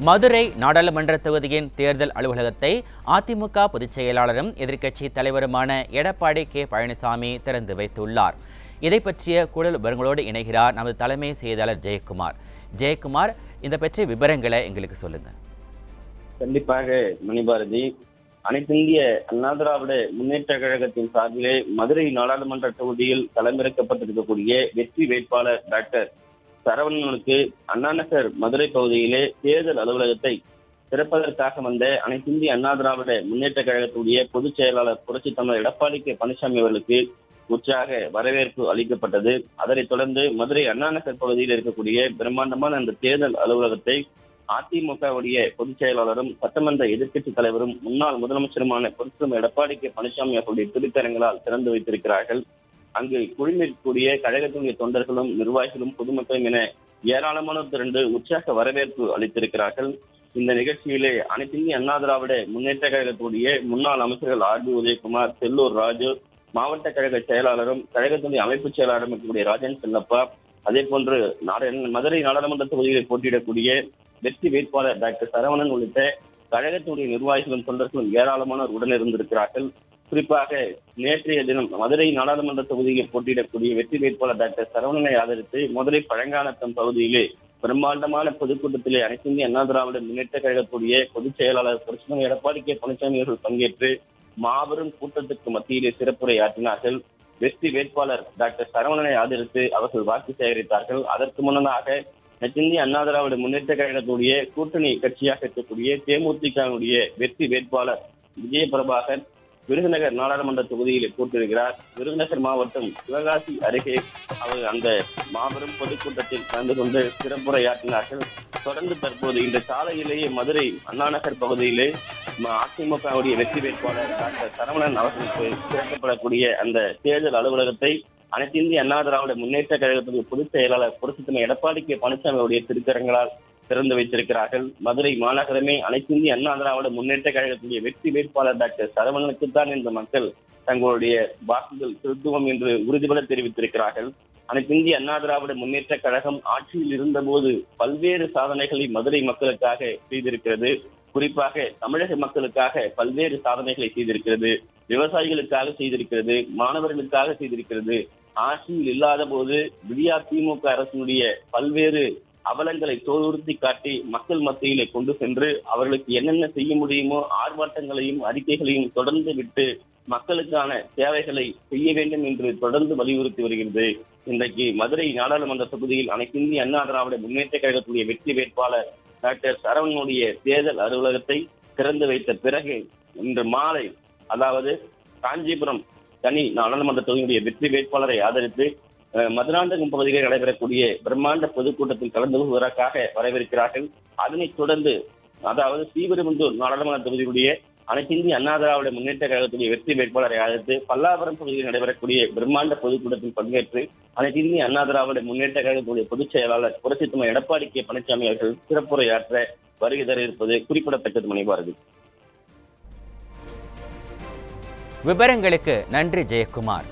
மதுரை நாடாளுமன்ற தொகுதியின் தேர்தல் அலுவலகத்தை அதிமுக பொதுச் செயலாளரும் எதிர்க்கட்சி தலைவருமான எடப்பாடி கே பழனிசாமி திறந்து வைத்துள்ளார். இதை பற்றிய கூடுதல் விவரங்களோடு இணைகிறார் நமது தலைமை செய்தியாளர் ஜெயக்குமார். ஜெயக்குமார், இந்த பற்றிய விவரங்களை எங்களுக்கு சொல்லுங்க. கண்டிப்பாக மணிபாரதி, அனைத்திந்திய அண்ணா திராவிட முன்னேற்ற கழகத்தின் சார்பிலே மதுரை நாடாளுமன்ற தொகுதியில் களமிறக்கப்பட்டிருக்கக்கூடிய வெற்றி வேட்பாளர் டாக்டர் சரவணனுக்கு அண்ணாநகர் மதுரை பகுதியிலே தேர்தல் அலுவலகத்தை திறப்பதற்காக வந்த அனைத்திந்திய அண்ணா திராவிட முன்னேற்ற கழகத்துடைய பொதுச் செயலாளர் புரட்சி தமிழர் எடப்பாடி கே பழனிசாமி அவர்களுக்கு உற்சாக வரவேற்பு அளிக்கப்பட்டது. அதனைத் தொடர்ந்து மதுரை அண்ணாநகர் பகுதியில் இருக்கக்கூடிய பிரம்மாண்டமான அந்த தேர்தல் அலுவலகத்தை அதிமுகவுடைய பொதுச் செயலாளரும் சட்டமன்ற எதிர்க்கட்சி தலைவரும் முன்னாள் முதலமைச்சருமான புரட்சி தமிழர் எடப்பாடி கே பழனிசாமி அவர்களுடைய திருக்கரங்களால் திறந்து வைத்திருக்கிறார்கள். அங்கு குழுமிருக்கக்கூடிய கழகத்துடைய தொண்டர்களும் நிர்வாகிகளும் பொதுமக்களும் என ஏராளமானோர் திரண்டு உற்சாக வரவேற்பு அளித்திருக்கிறார்கள். இந்த நிகழ்ச்சியிலே அனைத்திந்திய அண்ணா திராவிட முன்னேற்ற கழகத்துடைய முன்னாள் அமைச்சர்கள் ஆர்.பி. உதயகுமார், செல்லூர் ராஜு, மாவட்ட கழக செயலாளரும் கழகத்துடைய அமைப்பு செயலாளரும் இருக்கக்கூடிய ராஜன் செல்லப்பா, அதே போன்று மதுரை நாடாளுமன்ற தொகுதியில் போட்டியிடக்கூடிய வெற்றி வேட்பாளர் டாக்டர் சரவணன் உள்ளிட்ட கழகத்துடைய நிர்வாகிகளும் தொண்டர்களும் ஏராளமானோர் உடனிருந்திருக்கிறார்கள். குறிப்பாக நேற்றைய தினம் மதுரை நாடாளுமன்ற தொகுதியில் போட்டியிடக்கூடிய வெற்றி வேட்பாளர் டாக்டர் சரவணனை ஆதரித்து மதுரை பழங்கானத்தம் பகுதியிலே பிரம்மாண்டமான பொதுக்கூட்டத்திலே அனைத்திந்திய அண்ணா திராவிட முன்னேற்ற கழகத்துடைய பொதுச் செயலாளர் புரட்சி எடப்பாடி கே பழனிசாமி அவர்கள் பங்கேற்று மாபெரும் கூட்டத்திற்கு மத்தியிலே சிறப்புரை ஆற்றினார்கள். வெற்றி வேட்பாளர் டாக்டர் சரவணனை ஆதரித்து அவர்கள் வாக்கு சேகரித்தார்கள். அதற்கு முன்னதாக அனைத்திந்திய அண்ணா திராவிட முன்னேற்ற கழகத்துடைய கூட்டணி கட்சியாக இருக்கக்கூடிய தேமுதிகவுடைய வெற்றி வேட்பாளர் விஜயபிரபாகர் விருதுநகர் நாடாளுமன்ற தொகுதியில் போட்டியிருக்கிறார். விருதுநகர் மாவட்டம் சிவகாசி அருகே அவர் அந்த மாபெரும் பொதுக்கூட்டத்தில் கலந்து கொண்டு சிறப்புரையாற்றினார்கள். தொடர்ந்து தற்போது இந்த சாலையிலேயே மதுரை அண்ணாநகர் பகுதியிலே அதிமுகவுடைய வெற்றி வேட்பாளர் டாக்டர் சரவணன் அவர்களுக்கு திறக்கப்படக்கூடிய அந்த தேர்தல் அலுவலகத்தை அனைத்திந்திய அண்ணா திராவிட முன்னேற்ற கழகத்துடைய பொதுச் செயலாளர் புரட்சி தமிழர் எடப்பாடி கே பழனிசாமியுடைய திருக்கரங்களால் திறந்து வைத்திருக்கிறார்கள். மதுரை மாநகரமே அனைத்திந்திய அண்ணா திராவிட முன்னேற்ற கழகத்துடைய வெற்றி வேட்பாளர் டாக்டர் சரவணனுக்குத்தான் இந்த மக்கள் தங்களுடைய வாக்குகள் செலுத்துவோம் என்று உறுதிபட தெரிவித்திருக்கிறார்கள். அனைத்திந்திய அண்ணா திராவிட முன்னேற்ற கழகம் ஆட்சியில் இருந்தபோது பல்வேறு சாதனைகளை மதுரை மக்களுக்காக செய்திருக்கிறது. குறிப்பாக தமிழக மக்களுக்காக பல்வேறு சாதனைகளை செய்திருக்கிறது. விவசாயிகளுக்காக செய்திருக்கிறது, மாணவர்களுக்காக செய்திருக்கிறது. ஆட்சியில் இல்லாத போது விடியா திமுக அரசினுடைய பல்வேறு அவலங்களை தோலுறுத்தி காட்டி மக்கள் மத்தியிலே கொண்டு சென்று அவர்களுக்கு என்னென்ன செய்ய முடியுமோ ஆர்ப்பாட்டங்களையும் அறிக்கைகளையும் தொடர்ந்து விட்டு மக்களுக்கான சேவைகளை செய்ய வேண்டும் என்று தொடர்ந்து வலியுறுத்தி வருகிறது. இன்றைக்கு மதுரை நாடாளுமன்ற தொகுதியில் அனைத்திந்திய அண்ணா திராவிட முன்னேற்ற கழகத்துடைய வெற்றி வேட்பாளர் டாக்டர் சரவணனுடைய தேர்தல் அலுவலகத்தை திறந்து வைத்த பிறகு இன்று மாலை, அதாவது காஞ்சிபுரம் தனி நாடாளுமன்ற தொகுதியுடைய வெற்றி வேட்பாளரை ஆதரித்து மதுராந்தகம் பகுதியில் நடைபெறக்கூடிய பிரம்மாண்ட பொதுக்கூட்டத்தில் கலந்து கொள்வதற்காக வரவிருக்கிறார்கள். அதனைத் தொடர்ந்து, அதாவது ஸ்ரீபெரும்புதூர் நாடாளுமன்ற தொகுதியுடைய அனைத்திந்திய அண்ணா திராவிட முன்னேற்ற கழகத்துடைய வெற்றி வேட்பாளரை ஆதரித்து பல்லாவரம் பகுதியில் நடைபெறக்கூடிய பிரம்மாண்ட பொதுக்கூட்டத்தில் பங்கேற்று அனைத்திந்திய அண்ணா திராவிட முன்னேற்ற கழகத்துடைய பொதுச் செயலாளர் புரட்சி தமிழர் எடப்பாடி கே பழனிசாமி அவர்கள் சிறப்புரையாற்ற வருகை தர இருப்பது குறிப்பிடத்தக்கது. மணிபாரதி, விவரங்களுக்கு நன்றி ஜெயக்குமார்.